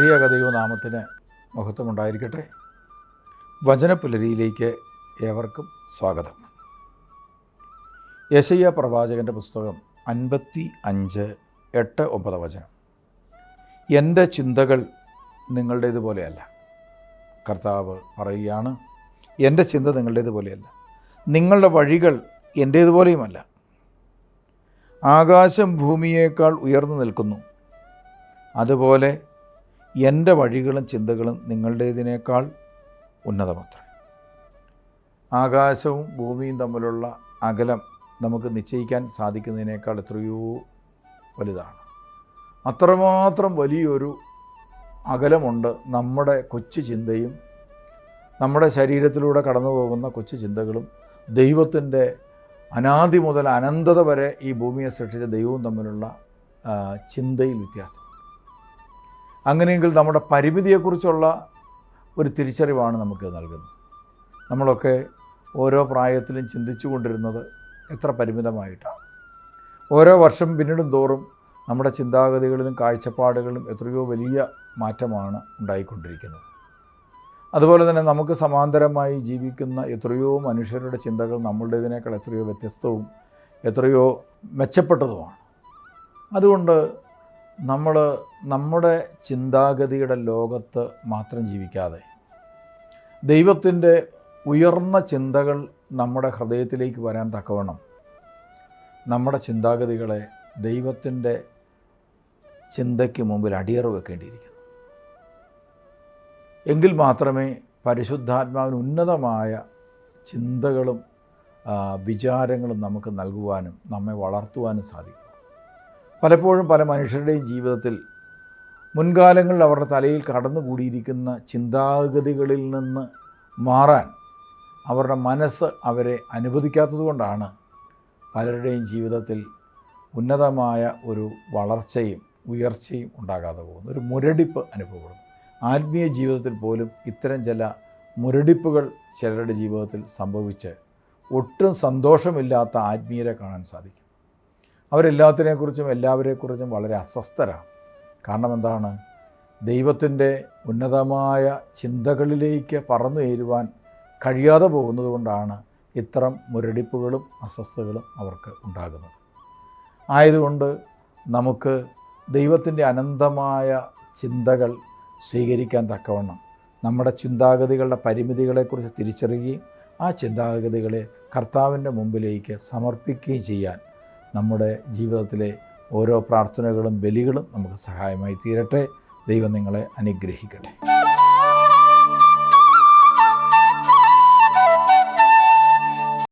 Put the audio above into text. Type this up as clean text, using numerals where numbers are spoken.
ത്രിയേക ദൈവനാമത്തിന് മഹത്വമുണ്ടായിരിക്കട്ടെ. വചനപുലരിയിലേക്ക് ഏവർക്കും സ്വാഗതം. യെശയ്യാ പ്രവാചകൻ്റെ പുസ്തകം 55:8-9 വചനം. എൻ്റെ ചിന്തകൾ നിങ്ങളുടേതുപോലെയല്ല. കർത്താവ് പറയുകയാണ്, എൻ്റെ ചിന്ത നിങ്ങളുടേതുപോലെയല്ല, നിങ്ങളുടെ വഴികൾ എൻ്റേതുപോലെയുമല്ല. ആകാശം ഭൂമിയേക്കാൾ ഉയർന്നു നിൽക്കുന്നു, അതുപോലെ എൻ്റെ വഴികളും ചിന്തകളും നിങ്ങളുടേതിനേക്കാൾ ഉന്നതമത്രേ. ആകാശവും ഭൂമിയും തമ്മിലുള്ള അകലം നമുക്ക് നിശ്ചയിക്കാൻ സാധിക്കുന്നതിനേക്കാൾ എത്രയോ വലുതാണ്. അത്രമാത്രം വലിയൊരു അകലമുണ്ട് നമ്മുടെ കൊച്ചു ചിന്തയും നമ്മുടെ ശരീരത്തിലൂടെ കടന്നു പോകുന്ന കൊച്ചു ചിന്തകളും ദൈവത്തിൻ്റെ അനാദി മുതൽ അനന്തത വരെ ഈ ഭൂമിയെ സൃഷ്ടിച്ച ദൈവവും തമ്മിലുള്ള ചിന്തയിൽ വ്യത്യാസം. അങ്ങനെയെങ്കിൽ നമ്മുടെ പരിമിതിയെക്കുറിച്ചുള്ള ഒരു തിരിച്ചറിവാണ് നമുക്ക് നൽകുന്നത്. നമ്മളൊക്കെ ഓരോ പ്രായത്തിലും ചിന്തിച്ചു കൊണ്ടിരുന്നത് എത്ര പരിമിതമായിട്ടാണ്. ഓരോ വർഷം പിന്നിടും തോറും നമ്മുടെ ചിന്താഗതികളിലും കാഴ്ചപ്പാടുകളിലും എത്രയോ വലിയ മാറ്റമാണ് ഉണ്ടായിക്കൊണ്ടിരിക്കുന്നത്. അതുപോലെ തന്നെ നമുക്ക് സമാന്തരമായി ജീവിക്കുന്ന എത്രയോ മനുഷ്യരുടെ ചിന്തകൾ നമ്മളുടേതിനേക്കാൾ എത്രയോ വ്യത്യസ്തവും എത്രയോ മെച്ചപ്പെട്ടതുമാണ്. അതുകൊണ്ട് നമ്മൾ നമ്മുടെ ചിന്താഗതിയുടെ ലോകത്ത് മാത്രം ജീവിക്കാതെ ദൈവത്തിൻ്റെ ഉയർന്ന ചിന്തകൾ നമ്മുടെ ഹൃദയത്തിലേക്ക് വരാൻ തക്കവണ്ണം നമ്മുടെ ചിന്താഗതികളെ ദൈവത്തിൻ്റെ ചിന്തയ്ക്ക് മുമ്പിൽ അടിയറ വെക്കേണ്ടിയിരിക്കുന്നു. എങ്കിൽ മാത്രമേ പരിശുദ്ധാത്മാവിന് ഉന്നതമായ ചിന്തകളും വിചാരങ്ങളും നമുക്ക് നൽകുവാനും നമ്മെ വളർത്തുവാനും സാധിക്കും. പലപ്പോഴും പല മനുഷ്യരുടെയും ജീവിതത്തിൽ മുൻകാലങ്ങളിൽ അവരുടെ തലയിൽ കടന്നുകൂടിയിരിക്കുന്ന ചിന്താഗതികളിൽ നിന്ന് മാറാൻ അവരുടെ മനസ്സ് അവരെ അനുവദിക്കാത്തതുകൊണ്ടാണ് പലരുടെയും ജീവിതത്തിൽ ഉന്നതമായ ഒരു വളർച്ചയും ഉയർച്ചയും ഉണ്ടാകാതെ പോകുന്നത്. ഒരു മുരടിപ്പ് അനുഭവപ്പെടുന്നു. ആത്മീയ ജീവിതത്തിൽ പോലും ഇത്തരം ചില മുരടിപ്പുകൾ ചിലരുടെ ജീവിതത്തിൽ സംഭവിച്ച് ഒട്ടും സന്തോഷമില്ലാത്ത ആത്മീയരെ കാണാൻ സാധിക്കും. അവരെല്ലാത്തിനെക്കുറിച്ചും എല്ലാവരെക്കുറിച്ചും വളരെ അസ്വസ്ഥരാണ്. കാരണം എന്താണ്? ദൈവത്തിൻ്റെ ഉന്നതമായ ചിന്തകളിലേക്ക് പറന്നുയരുവാൻ കഴിയാതെ പോകുന്നത് കൊണ്ടാണ് ഇത്തരം മുരടിപ്പുകളും അസ്വസ്ഥതകളും അവർക്ക് ഉണ്ടാകുന്നത്. ആയതുകൊണ്ട് നമുക്ക് ദൈവത്തിൻ്റെ അനന്തമായ ചിന്തകൾ സ്വീകരിക്കാൻ തക്കവണ്ണം നമ്മുടെ ചിന്താഗതികളുടെ പരിമിതികളെക്കുറിച്ച് തിരിച്ചറിയുകയും ആ ചിന്താഗതികളെ കർത്താവിൻ്റെ മുമ്പിലേക്ക് സമർപ്പിക്കുകയും ചെയ്യാൻ നമ്മുടെ ജീവിതത്തിലെ ഓരോ പ്രാർത്ഥനകളും ബലികളും നമുക്ക് സഹായമായി തീരട്ടെ. ദൈവം നിങ്ങളെ അനുഗ്രഹിക്കട്ടെ.